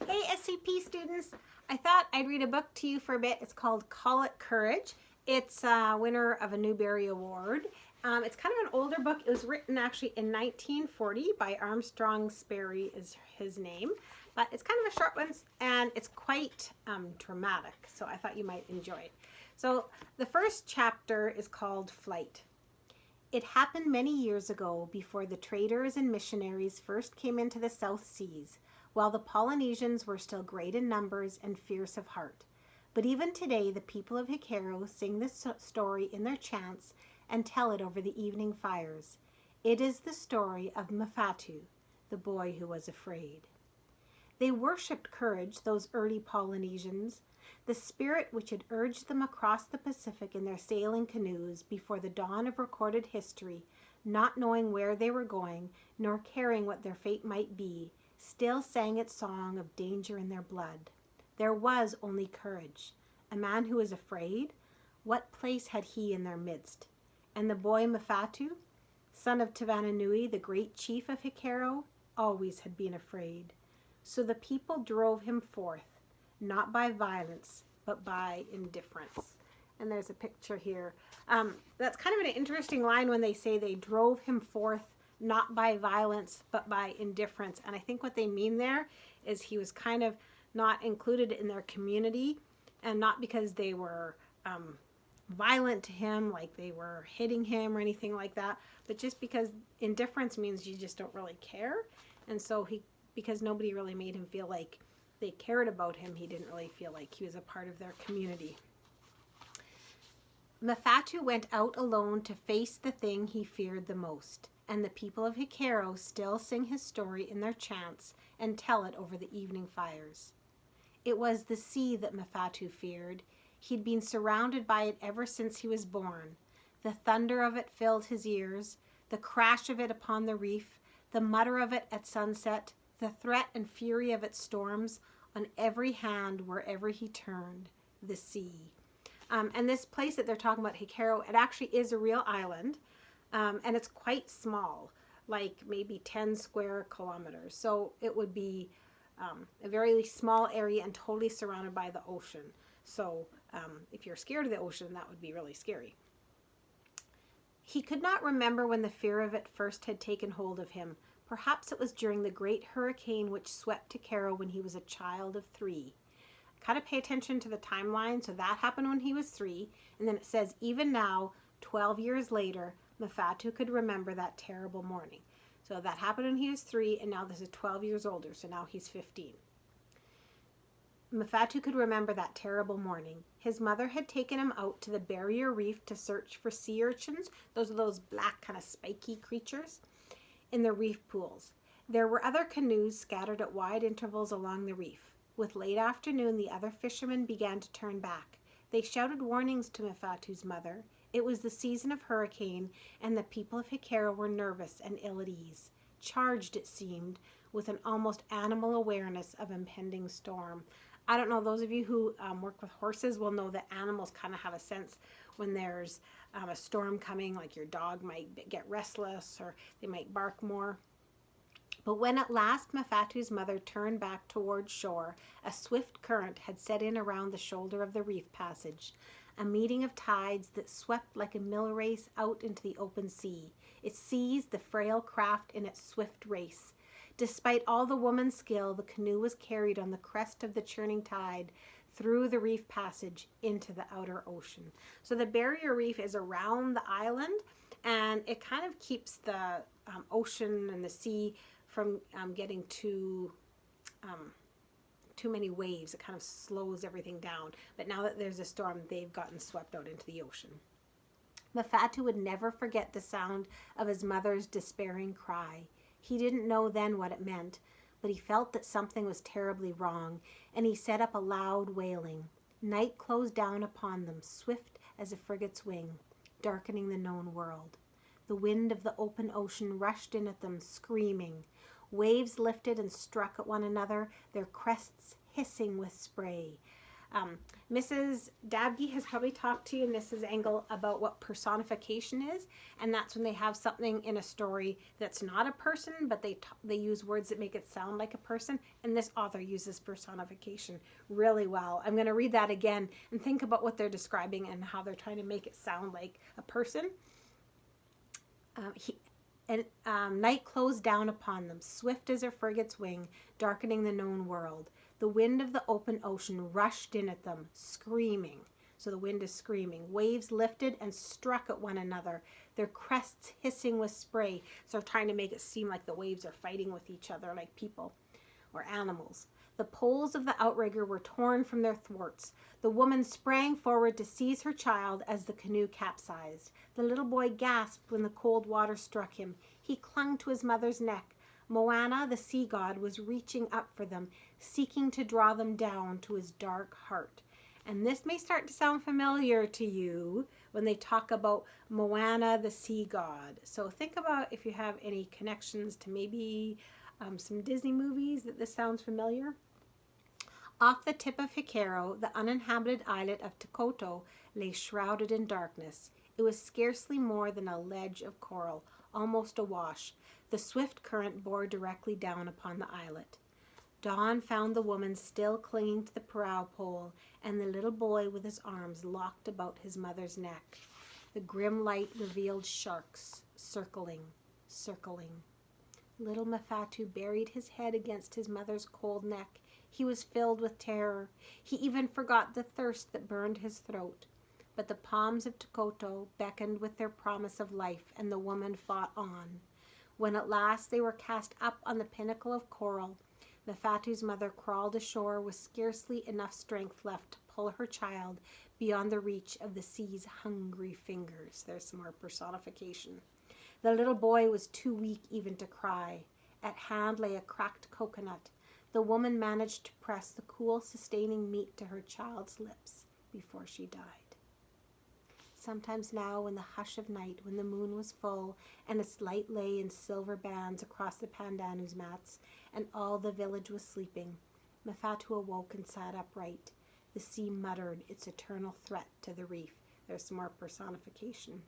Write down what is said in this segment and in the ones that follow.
Hey SCP students, I thought I'd read a book to you for a bit. It's called Call It Courage. It's a winner of a Newbery Award. It's kind of an older book. It was written actually in 1940 by Armstrong Sperry is his name. But it's kind of a short one and it's quite dramatic. So I thought you might enjoy it. So the first chapter is called Flight. It happened many years ago before the traders and missionaries first came into the South Seas, while the Polynesians were still great in numbers and fierce of heart. But even today the people of Hikero sing this story in their chants and tell it over the evening fires. It is the story of Mafatu, the boy who was afraid. They worshipped courage, those early Polynesians, the spirit which had urged them across the Pacific in their sailing canoes before the dawn of recorded history, not knowing where they were going, nor caring what their fate might be, still sang its song of danger in their blood. There was only courage. A man who was afraid? What place had he in their midst? And the boy Mafatu, son of Tavananui, the great chief of Hikero, always had been afraid. So the people drove him forth, not by violence, but by indifference. And there's a picture here. That's kind of an interesting line when they say they drove him forth not by violence, but by indifference. And I think what they mean there is he was kind of not included in their community, and not because they were violent to him, like they were hitting him or anything like that, but just because indifference means you just don't really care. And so because nobody really made him feel like they cared about him, he didn't really feel like he was a part of their community. Mafatu went out alone to face the thing he feared the most, and the people of Hikero still sing his story in their chants and tell it over the evening fires. It was the sea that Mafatu feared. He'd been surrounded by it ever since he was born. The thunder of it filled his ears, the crash of it upon the reef, the mutter of it at sunset, the threat and fury of its storms on every hand wherever he turned, the sea. And this place that they're talking about, Hikero, it actually is a real island, and it's quite small, like maybe 10 square kilometers. So it would be a very small area and totally surrounded by the ocean. So if you're scared of the ocean, that would be really scary. He could not remember when the fear of it first had taken hold of him. Perhaps it was during the great hurricane which swept Hikero when he was a child of 3. Kind of pay attention to the timeline. So that happened when he was 3. And then it says, even now, 12 years later, Mafatu could remember that terrible morning. So that happened when he was 3, and now this is 12 years older, so now he's 15. Mafatu could remember that terrible morning. His mother had taken him out to the barrier reef to search for sea urchins. Those are those black kind of spiky creatures in the reef pools. There were other canoes scattered at wide intervals along the reef. With late afternoon, the other fishermen began to turn back. They shouted warnings to Mafatu's mother. It was the season of hurricane, and the people of Hikero were nervous and ill at ease, charged, it seemed, with an almost animal awareness of impending storm. I don't know, those of you who work with horses will know that animals kind of have a sense when there's a storm coming, like your dog might get restless or they might bark more. But when at last Mafatu's mother turned back toward shore, a swift current had set in around the shoulder of the reef passage, a meeting of tides that swept like a mill race out into the open sea. It seized the frail craft in its swift race. Despite all the woman's skill, the canoe was carried on the crest of the churning tide through the reef passage into the outer ocean. So the barrier reef is around the island, and it kind of keeps the ocean and the sea from getting too many waves. It kind of slows everything down. But now that there's a storm, they've gotten swept out into the ocean. Mafatu would never forget the sound of his mother's despairing cry. He didn't know then what it meant, but he felt that something was terribly wrong, and he set up a loud wailing. Night closed down upon them, swift as a frigate's wing, darkening the known world. The wind of the open ocean rushed in at them, screaming. Waves lifted and struck at one another, their crests hissing with spray. Mrs. Dabke has probably talked to you, Mrs. Engel, about what personification is, and that's when they have something in a story that's not a person, but they use words that make it sound like a person, and this author uses personification really well. I'm going to read that again and think about what they're describing and how they're trying to make it sound like a person. Night closed down upon them, swift as a frigate's wing, darkening the known world. The wind of the open ocean rushed in at them, screaming. So the wind is screaming. Waves lifted and struck at one another, their crests hissing with spray. So they're trying to make it seem like the waves are fighting with each other like people or animals. The poles of the outrigger were torn from their thwarts. The woman sprang forward to seize her child as the canoe capsized. The little boy gasped when the cold water struck him. He clung to his mother's neck. Moana, the sea god, was reaching up for them, seeking to draw them down to his dark heart. And this may start to sound familiar to you when they talk about Moana, the sea god. So think about if you have any connections to maybe some Disney movies that this sounds familiar. Off the tip of Hikaro, the uninhabited islet of Tokoto lay shrouded in darkness. It was scarcely more than a ledge of coral, almost awash. The swift current bore directly down upon the islet. Dawn found the woman still clinging to the prow pole, and the little boy with his arms locked about his mother's neck. The grim light revealed sharks, circling. Little Mafatu buried his head against his mother's cold neck. He was filled with terror. He even forgot the thirst that burned his throat. But the palms of Tokoto beckoned with their promise of life, and the woman fought on. When at last they were cast up on the pinnacle of coral, Mafatu's mother crawled ashore with scarcely enough strength left to pull her child beyond the reach of the sea's hungry fingers. There's some more personification. The little boy was too weak even to cry. At hand lay a cracked coconut. The woman managed to press the cool, sustaining meat to her child's lips before she died. Sometimes now, in the hush of night, when the moon was full, and its light lay in silver bands across the pandanus mats, and all the village was sleeping, Mafatu awoke and sat upright. The sea muttered its eternal threat to the reef. There's some more personification.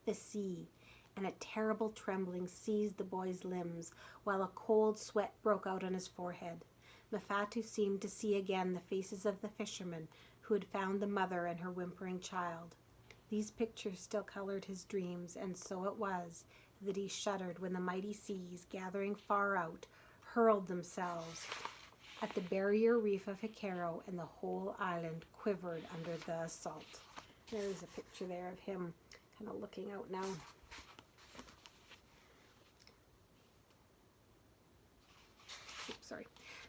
The sea, and a terrible trembling seized the boy's limbs, while a cold sweat broke out on his forehead. Mafatu seemed to see again the faces of the fishermen who had found the mother and her whimpering child. These pictures still colored his dreams, and so it was that he shuddered when the mighty seas, gathering far out, hurled themselves at the barrier reef of Hikaro, and the whole island quivered under the assault. There's a picture there of him kind of looking out now. Oops, sorry.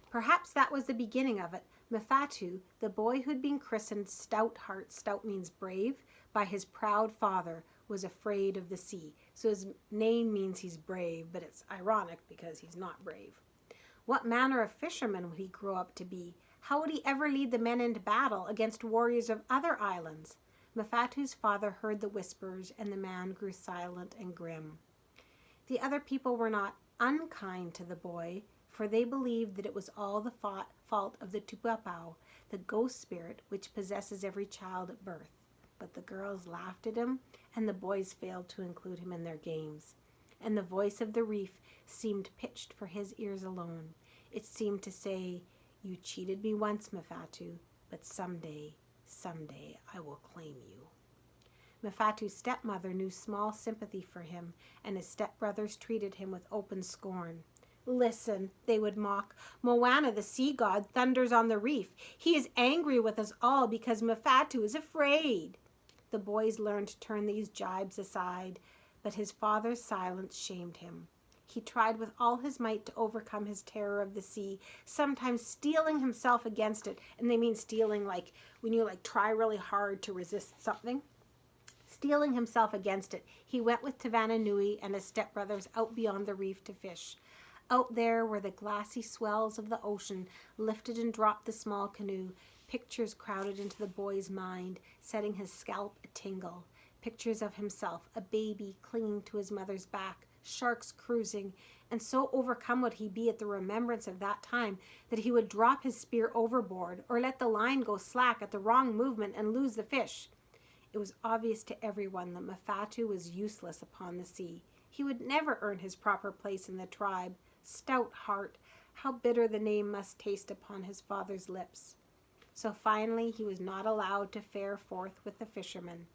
Perhaps that was the beginning of it. Mafatu, the boy who'd been christened Stout Heart, stout means brave, by his proud father, was afraid of the sea. So his name means he's brave, but it's ironic because he's not brave. What manner of fisherman would he grow up to be? How would he ever lead the men into battle against warriors of other islands? Mafatu's father heard the whispers, and the man grew silent and grim. The other people were not unkind to the boy, for they believed that it was all the fault of the Tupapau, the ghost spirit which possesses every child at birth. But the girls laughed at him, and the boys failed to include him in their games. And the voice of the reef seemed pitched for his ears alone. It seemed to say, "You cheated me once, Mafatu, but someday I will claim you." Mafatu's stepmother knew small sympathy for him, and his stepbrothers treated him with open scorn. "Listen," they would mock. "Moana, the sea god, thunders on the reef. He is angry with us all because Mafatu is afraid." The boys learned to turn these jibes aside, but his father's silence shamed him. He tried with all his might to overcome his terror of the sea, sometimes steeling himself against it. And they mean steeling like when you try really hard to resist something. Steeling himself against it, he went with Tavana Nui and his stepbrothers out beyond the reef to fish. Out there where the glassy swells of the ocean lifted and dropped the small canoe, pictures crowded into the boy's mind, setting his scalp a-tingle. Pictures of himself, a baby clinging to his mother's back, sharks cruising, and so overcome would he be at the remembrance of that time that he would drop his spear overboard or let the line go slack at the wrong movement and lose the fish. It was obvious to everyone that Mafatu was useless upon the sea. He would never earn his proper place in the tribe. Stout heart, how bitter the name must taste upon his father's lips. So finally he was not allowed to fare forth with the fishermen.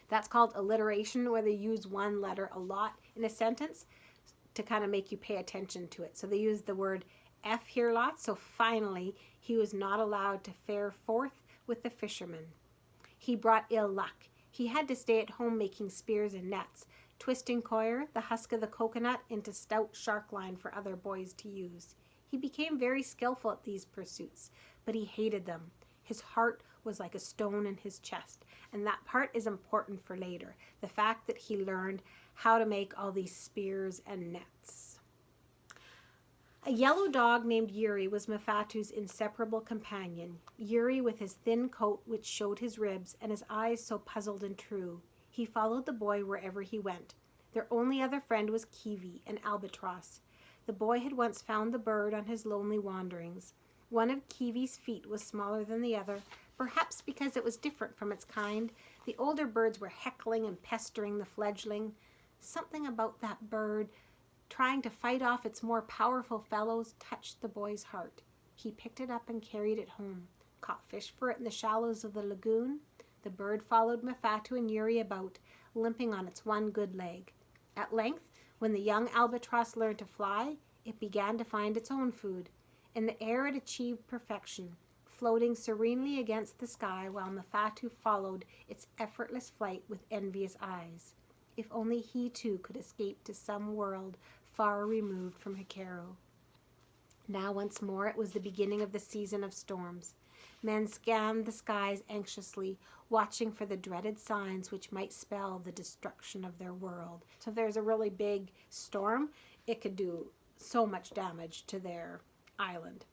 That's called alliteration, where they use one letter a lot in a sentence to kind of make you pay attention to it. So they use the word F here lots. So finally he was not allowed to fare forth with the fishermen. He brought ill luck. He had to stay at home making spears and nets, twisting coir, the husk of the coconut, into stout shark line for other boys to use. He became very skillful at these pursuits, but he hated them. His heart was like a stone in his chest, and that part is important for later, the fact that he learned how to make all these spears and nets. A yellow dog named Yuri was Mafatu's inseparable companion. Yuri, with his thin coat which showed his ribs and his eyes so puzzled and true. He followed the boy wherever he went. Their only other friend was Kiwi, an albatross. The boy had once found the bird on his lonely wanderings. One of Kiwi's feet was smaller than the other, perhaps because it was different from its kind. The older birds were heckling and pestering the fledgling. Something about that bird, trying to fight off its more powerful fellows, touched the boy's heart. He picked it up and carried it home, caught fish for it in the shallows of the lagoon. The bird followed Mafatu and Yuri about, limping on its one good leg. At length, when the young albatross learned to fly, it began to find its own food. In the air it achieved perfection, floating serenely against the sky while Mafatu followed its effortless flight with envious eyes. If only he too could escape to some world far removed from Hekero. Now once more it was the beginning of the season of storms. Men scanned the skies anxiously, watching for the dreaded signs which might spell the destruction of their world. So if there's a really big storm, it could do so much damage to their island.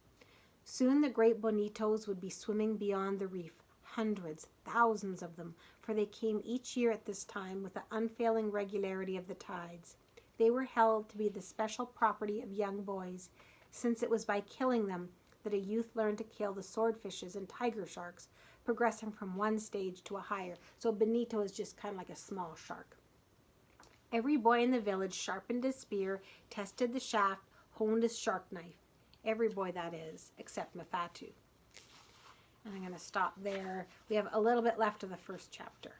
Soon the great bonitos would be swimming beyond the reef, hundreds, thousands of them, for they came each year at this time with the unfailing regularity of the tides. They were held to be the special property of young boys, since it was by killing them that a youth learned to kill the swordfishes and tiger sharks, progressing from one stage to a higher. So a bonito is just kind of like a small shark. Every boy in the village sharpened his spear, tested the shaft, honed his shark knife. Every boy, that is, except Mafatu. And I'm going to stop there. We have a little bit left of the first chapter.